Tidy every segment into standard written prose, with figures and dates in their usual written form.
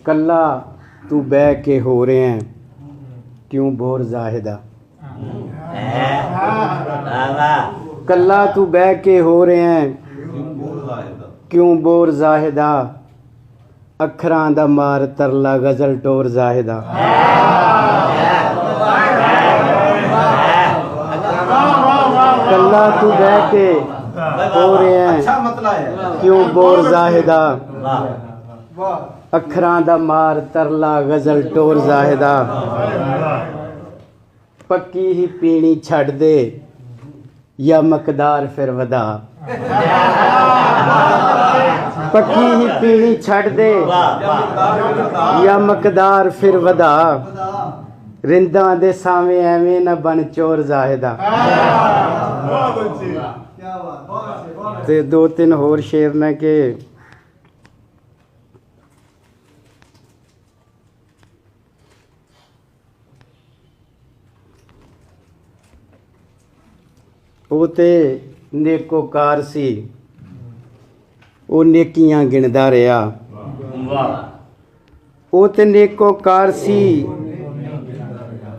कल्ला तू बह के हो रहे हैं क्यों बोर जाहिदा। कल्ला तू बह के हो रहे हैं क्यों बोर जाहिदा। अखरां दा मार तरला गजल टोर जाहिदा। कल्ला तू बह के हो रहे हैं क्यों बोर जाहिदा। अखरां दा मार तरला गजल टोर जाहिदा। पक्की ही पीनी छड़ दे या मकदार फिर वधा। पक्की ही पीनी छड़ दे या मकदार फिर वधा। रिंदा दे सावें एवें न बन चोर जाहिदा। ते दो तीन होर शेर ने के ਉਹ ਤੇ ਨੇਕੋਕਾਰ ਸੀ, ਉਹ ਨੇਕੀਆਂ ਗਿਣਦਾ ਰਿਹਾ। ਉਹ ਤੇ ਨੇਕੋਕਾਰ ਸੀ,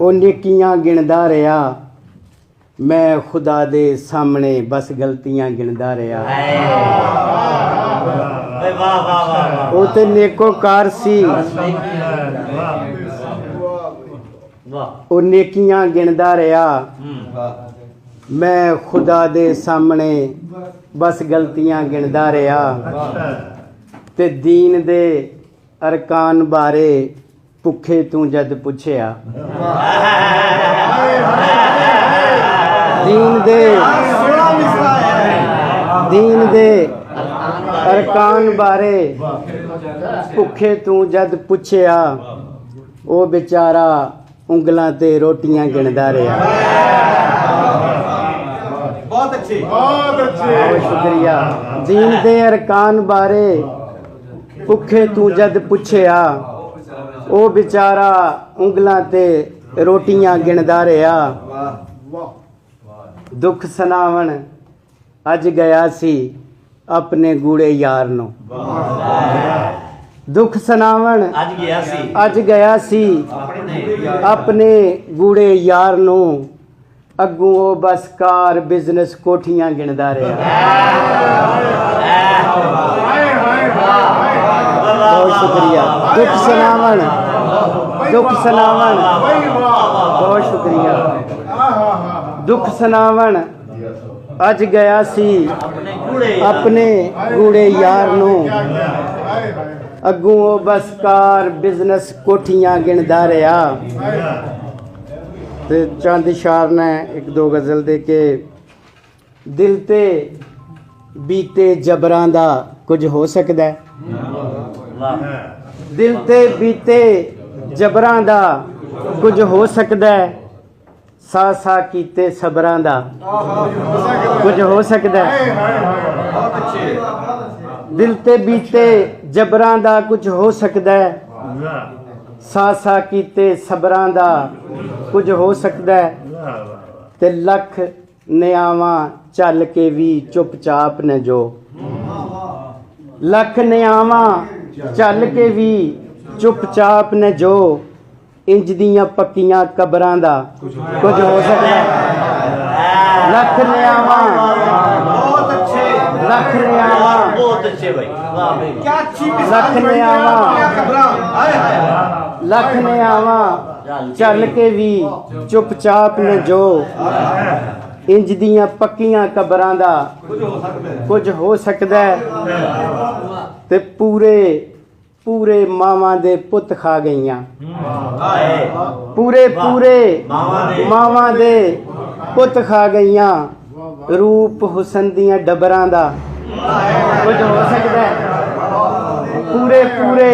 ਉਹ ਨੇਕੀਆਂ ਗਿਣਦਾ ਰਿਹਾ। ਮੈਂ ਖੁਦਾ ਦੇ ਸਾਹਮਣੇ ਬਸ ਗਲਤੀਆਂ ਗਿਣਦਾ ਰਿਹਾ। ਉਹ ਤੇ ਨੇਕੋਕਾਰ ਸੀ, ਉਹ ਨੇਕੀਆਂ ਗਿਣਦਾ ਰਿਹਾ। मैं खुदा दे सामने बस गलतियां गिनदा रहा। ते दीन दे अरकान बारे भुखे तू जद पुछया। दीन दे अरकान बारे भुखे तू जद पुछया। ओ बेचारा उंगलां ते रोटियां गिनदा रहा। बहुत अच्छे बहुत शुक्रिया। दीन दे अरकान बारे भुखे तू जद पुछया। ओ बेचारा उंगलां ते रोटियां गिनदा रहा। दुख सनावण अज गया सी अपने गूड़े यार नो। दुख सनावण अज गया सी अपने गूड़े यार नो। अगू वो बस कार बिजनेस कोठियां गिनदा रहा। बहुत शुक्रिया। दुख सनावण बहुत शुक्रिया। दुख सनावण अज गया सी अपने गूड़े यार नू। अगू वो बस कार बिजनेस कोठियां गिनदा रहा। ते चंद शार ने एक दो गज़ल दे के दिल ते बीते जबरां दा कुछ हो सकदा है। दिल ते बीते जबरां दा कुछ हो सकदा है। सा सा कीते सबरां दा कुछ हो सकदा है। दिल ते बीते जबरां दा कुछ हो सकदा है। सा सा कीते सबरां दा कुछ हो सकदा है। ते लख नियावां चल के भी चुपचाप ने जो। लख नियावां चल के भी चुपचाप ने जो। इंज दियां पक्कियां कबरां दा कुछ हो सकदा है। लख नियावां लख नियावां बहुत अच्छे भाई क्या अच्छी लख नियावां लख नियावां चल के भी चुपचाप ने जो। इंज दियां पक्कियां कबरां दा कुछ हो सकदा है। ते पूरे पूरे मावां दे पुत खा गईयां। पूरे पूरे मावां दे पुत खा गईयां। रूप हुसन दियां डबरां दा कुछ हो सकदा है। पूरे पूरे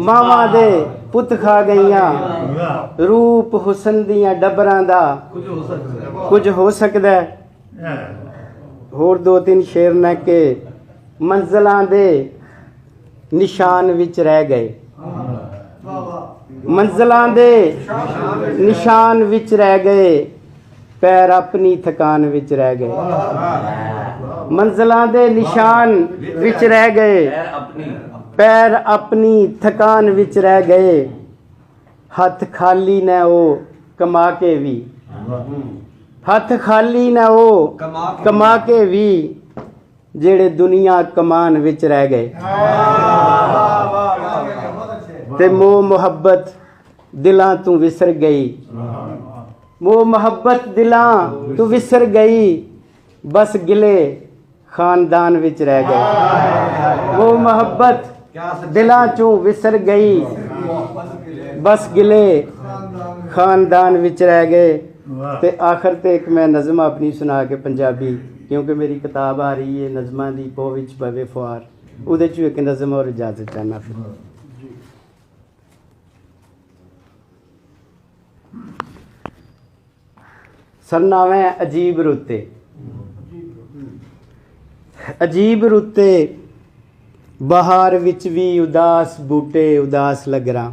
मावां दे पुत खा गईयां। रूप हुसन दियां डबरां दा कुछ हो सकदा है। होर दो तीन शेर ने के मंजिलां दे निशान विच रह गए। मंजिलां दे निशान विच रह गए। पैर अपनी थकान विच रह गए। मंजिलां दे निशान विच रह गए। पैर अपनी थकान विच रह गए, हथ खाली ने ओ कमा के भी, हथ खाली ने ओ कमा के भी, जेड़े दुनिया कमान विच रह गए। ते मोह मुहब्बत दिलां तू विसर गई, मोह मुहब्बत दिलां तू विसर गई, बस गिले खानदान विच रह गए। मोह मुहब्बत दिलां चू विसर गई, बस गिले खानदान विच रह गए। ते आखिर ते एक मैं नज़म अपनी सुना के पंजाबी, क्योंकि मेरी किताब आ रही है नज़मां दी पो विच पवे फुआर, उहदे चों एक नज़म और इजाजत चाहना। फिर सरनाम है अजीब रुते। अजीब रुते बहार विच भी उदास बूटे उदास लगरा।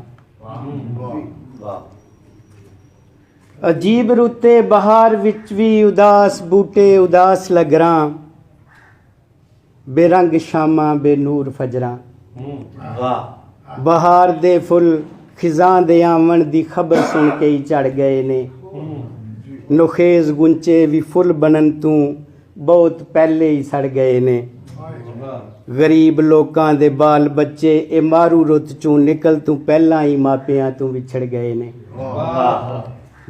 अजीब रुते बहार विच भी उदास बूटे उदास लगरा, बेरंग शामा बेनूर फजरा। बहार दे फुल खिजां दे आवन दी खबर सुन के ही चढ़ गए ने, नुखेज गुंचे भी फुल बनन तू बहुत पहले ही सड़ गए ने। गरीब लोकां दे बाल बच्चे ए मारू रुत चू निकल तू पहला ही मापियां तू विछड़ गए ने।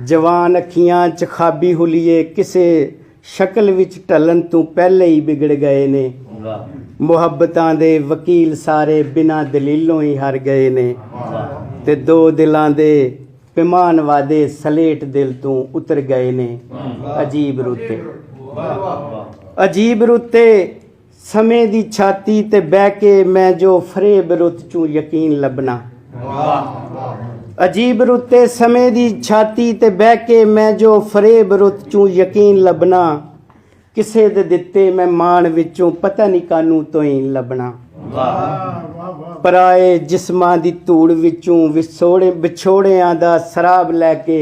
जवान अखियां च खाबी हुलिए किसे शक्ल विच ढलन तू पहले ही बिगड़ गए ने। मुहब्बतां दे वकील सारे बिना दलीलों ही हार गए ने, ते दो दिलां दे पैमान वादे सलेट दिल तू उतर गए ने। अजीब रुते, अजीब रुते समय दी छाती ते बह के मैं जो फरेब रुत चू यकीन लबना। अजीब रुते समय दी छाती ते बह के मैं जो फरेब रुत चू यकीन लबना, किसे दे दिते मैं मान विचों पता नहीं कानू तो ही लबना। पराए जिस्मां दी धूड़ विचों विछोड़ियां दा सराब लैके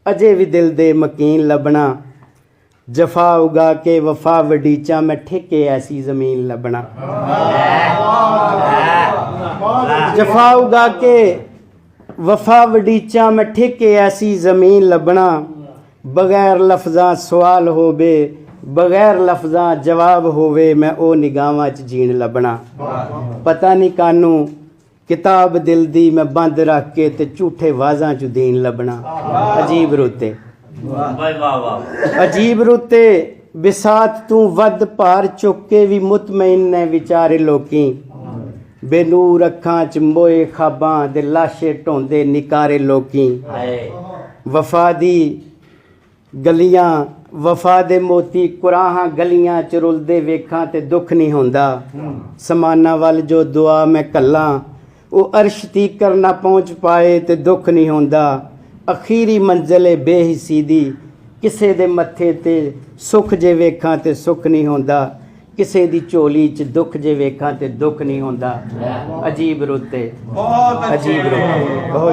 अजे भी दिल दे मकीन लबना। जफा उगा के वफा वडीचा मैं ठेके ऐसी जमीन लबना। जफा उगा के वफा वडीचा मैं ठेके ऐसी जमीन लबना। बगैर लफ्ज़ां सवाल होवे बगैर लफ्ज़ां जवाब होवे, मैं ओ निगाहां च जीण लबना। पता नहीं कानू किताब दिल दी मैं बंद रख के ते झूठे वाज़ां च दीन लबना। अजीब रुते, अजीब रुते बिसात तू वध भार चुक के भी मुतमईन ने विचारे लोकी। बेनूर अखां च मोए खाबां दे लाशे ढोंदे निकारे लोकी। वफा दी गलियां वफा दे मोती कुराहां गलियां च रुलदे वेखां ते दुख नहीं होंदा। समाना वल जो दुआ मैं कल्लां वो अर्श तीकर ना पहुँच पाए ते दुख नहीं होंदा। अखीरी मंजिल बेहिसी दी किसे दे मत्थे ते सुख जे वेखां ते सुख नहीं होंदा। किसे दी झोली च दुख जे वेखां ते दुख नहीं होंदा। अजीब रुते, अजीब रुते। बहुत